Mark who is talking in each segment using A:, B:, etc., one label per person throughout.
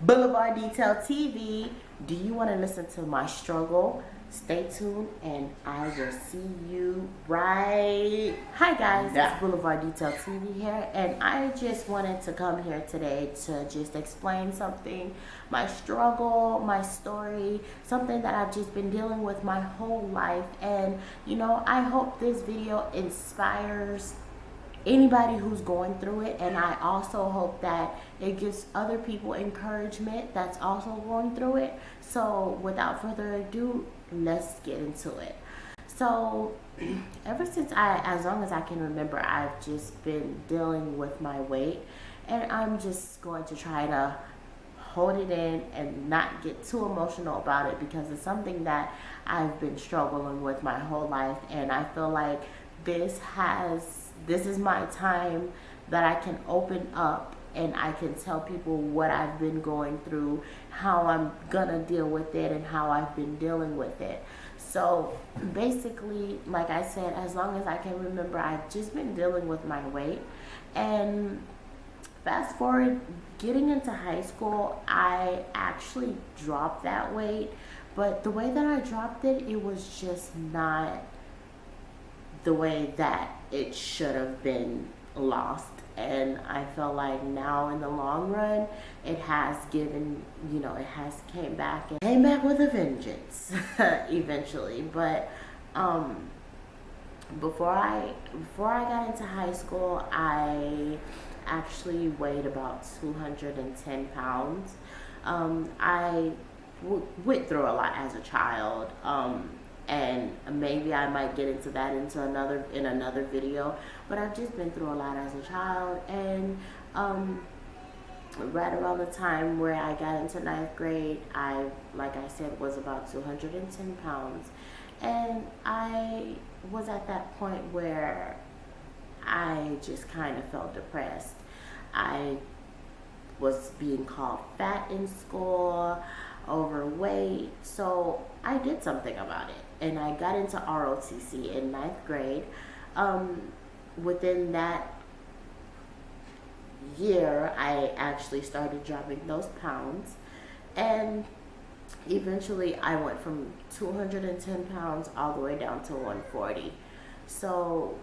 A: Boulevard Detail TV. Do you want to listen to my struggle? Stay tuned and I will see you right. Hi guys, it's Boulevard Detail TV here, and I just wanted to come here today to just explain something, my struggle, my story, something that I've just been dealing with my whole life. And I hope this video inspires anybody who's going through it, and I also hope that it gives other people encouragement that's also going through it. So without further ado, let's get into it. So ever since as long as I can remember, I've just been dealing with my weight, and I'm just going to try to hold it in and not get too emotional about it, because it's something that I've been struggling with my whole life. And I feel like this is my time that I can open up and I can tell people what I've been going through, how I'm gonna deal with it, and how I've been dealing with it. So basically, like I said, as long as I can remember, I've just been dealing with my weight. And fast forward, getting into high school, I actually dropped that weight. But the way that I dropped it, it was just not the way that it should have been lost. And I feel like now in the long run, it has given, it has came back with a vengeance eventually. But before I got into high school, I actually weighed about 210 pounds. I went through a lot as a child. And maybe I might get into that in another video, but I've just been through a lot as a child. And right around the time where I got into ninth grade, like I said, was about 210 pounds. And I was at that point where I just kind of felt depressed. I was being called fat in school, overweight, so I did something about it, and I got into ROTC in ninth grade. Within that year, I actually started dropping those pounds, and eventually I went from 210 pounds all the way down to 140. So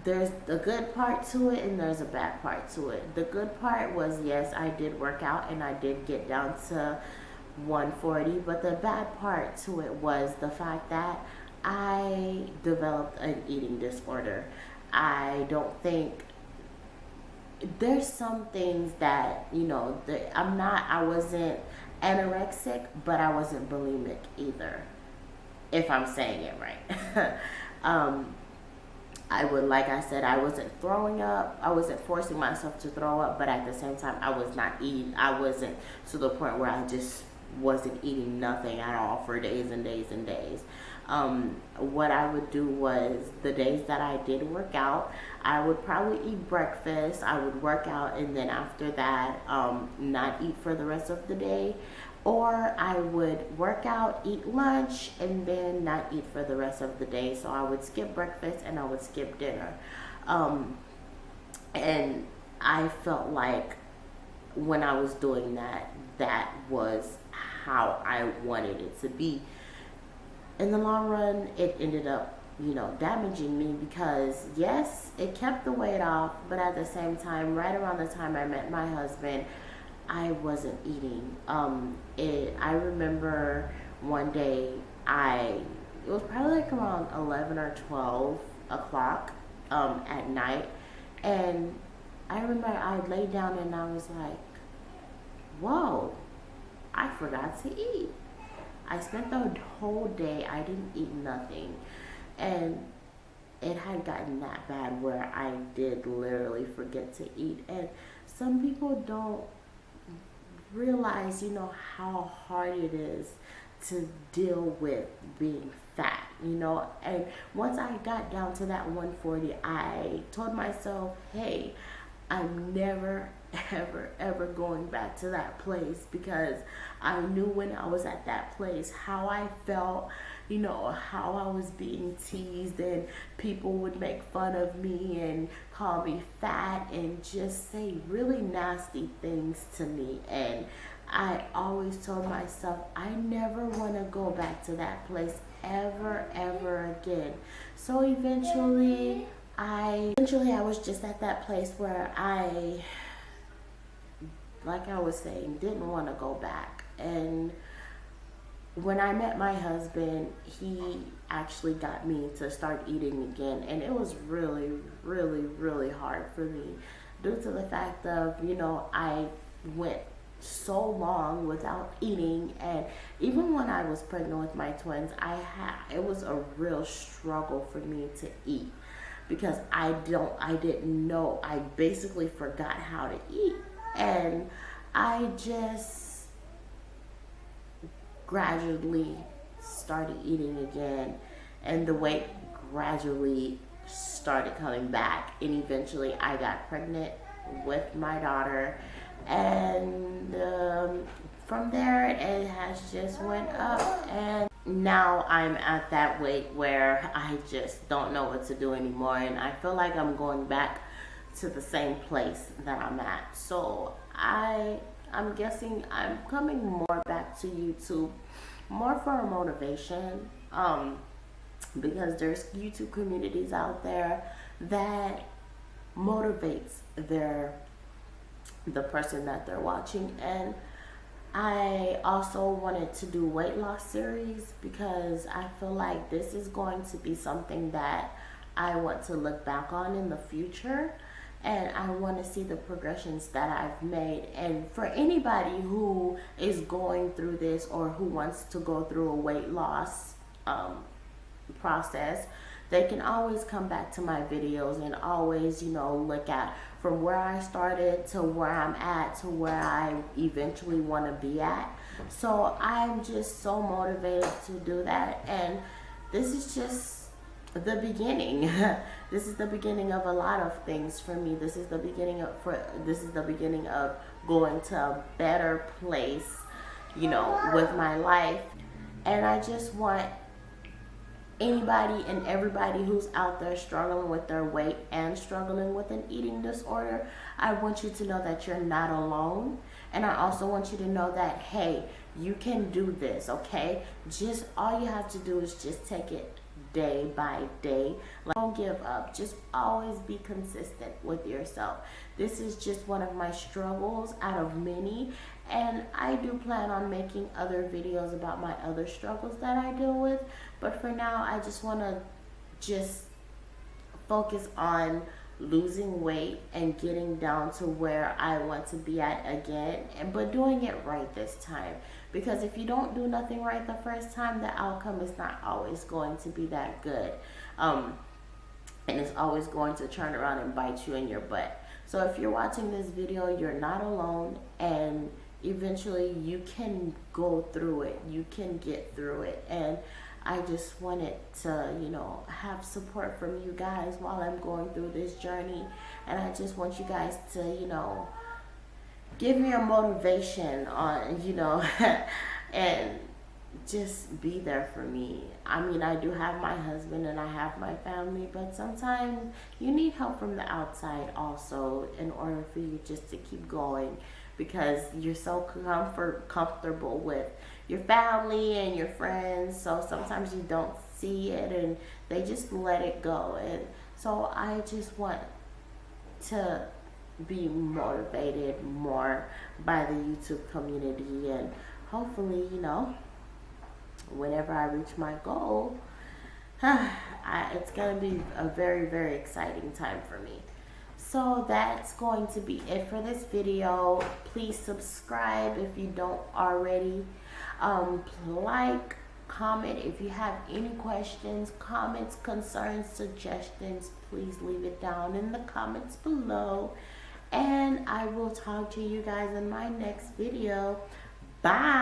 A: there's a good part to it and there's a bad part to it. The good part was, yes, I did work out and I did get down to 140, but the bad part to it was the fact that I developed an eating disorder. I don't think there's some things that, I wasn't anorexic, but I wasn't bulimic either, if I'm saying it right. Like I said, I wasn't throwing up. I wasn't forcing myself to throw up, but at the same time, I was not eating. I wasn't to the point where I just wasn't eating nothing at all for days and days and days. What I would do was, the days that I did work out, I would probably eat breakfast. I would work out, and then after that, not eat for the rest of the day. Or I would work out, eat lunch, and then not eat for the rest of the day. So I would skip breakfast and I would skip dinner. And I felt like when I was doing that, that was how I wanted it to be. In the long run, it ended up, damaging me, because yes, it kept the weight off, but at the same time, right around the time I met my husband, I wasn't eating. I remember one day, it was probably like around 11 or 12 o'clock at night, and I remember I laid down and I was like, whoa, I forgot to eat. I spent the whole day, I didn't eat nothing, and it had gotten that bad where I did literally forget to eat. And some people don't realize, how hard it is to deal with being fat, and once I got down to that 140, I told myself, hey, I'm never ever going back to that place, because I knew when I was at that place how I felt, you know, how I was being teased and people would make fun of me and call me fat and just say really nasty things to me. And I always told myself I never want to go back to that place ever again. So eventually I was just at that place where I, like I was saying, didn't want to go back. And when I met my husband, he actually got me to start eating again, and it was really hard for me due to the fact of, you know, I went so long without eating. And even when I was pregnant with my twins, it was a real struggle for me to eat, because I didn't know. I basically forgot how to eat, and I just gradually started eating again, and the weight gradually started coming back, and eventually I got pregnant with my daughter. And from there it has just went up, and now I'm at that weight where I just don't know what to do anymore, and I feel like I'm going back to the same place that I'm at. So I'm guessing I'm coming more back to YouTube more for motivation, because there's YouTube communities out there that motivates the person that they're watching. And I also wanted to do weight loss series, because I feel like this is going to be something that I want to look back on in the future, and I want to see the progressions that I've made. And for anybody who is going through this or who wants to go through a weight loss process, they can always come back to my videos and always, you know, look at from where I started to where I'm at to where I eventually want to be at. So I'm just so motivated to do that, and this is just the beginning. This is the beginning of a lot of things for me. This is the beginning of going to a better place, you know, with my life. And I just want anybody and everybody who's out there struggling with their weight and struggling with an eating disorder, I want you to know that you're not alone. And I also want you to know that, hey, you can do this, okay? Just all you have to do is just take it day by day. Like, don't give up. Just always be consistent with yourself. This is just one of my struggles out of many, and I do plan on making other videos about my other struggles that I deal with. But for now, I just want to just focus on losing weight and getting down to where I want to be at again, but doing it right this time. Because if you don't do nothing right the first time, the outcome is not always going to be that good. And it's always going to turn around and bite you in your butt. So if you're watching this video, you're not alone, and eventually you can go through it. You can get through it. And I just wanted to, you know, have support from you guys while I'm going through this journey. And I just want you guys to, you know, give me a motivation on, you know, and just be there for me. I mean, I do have my husband and I have my family, but sometimes you need help from the outside also in order for you just to keep going, because you're so comfortable with your family and your friends. So sometimes you don't see it and they just let it go. And so I just want to be motivated more by the YouTube community, and hopefully, you know, whenever I reach my goal, it's going to be a very exciting time for me. So that's going to be it for this video. Please subscribe if you don't already. Like, comment. If you have any questions, comments, concerns, suggestions, please leave it down in the comments below. And I will talk to you guys in my next video. Bye.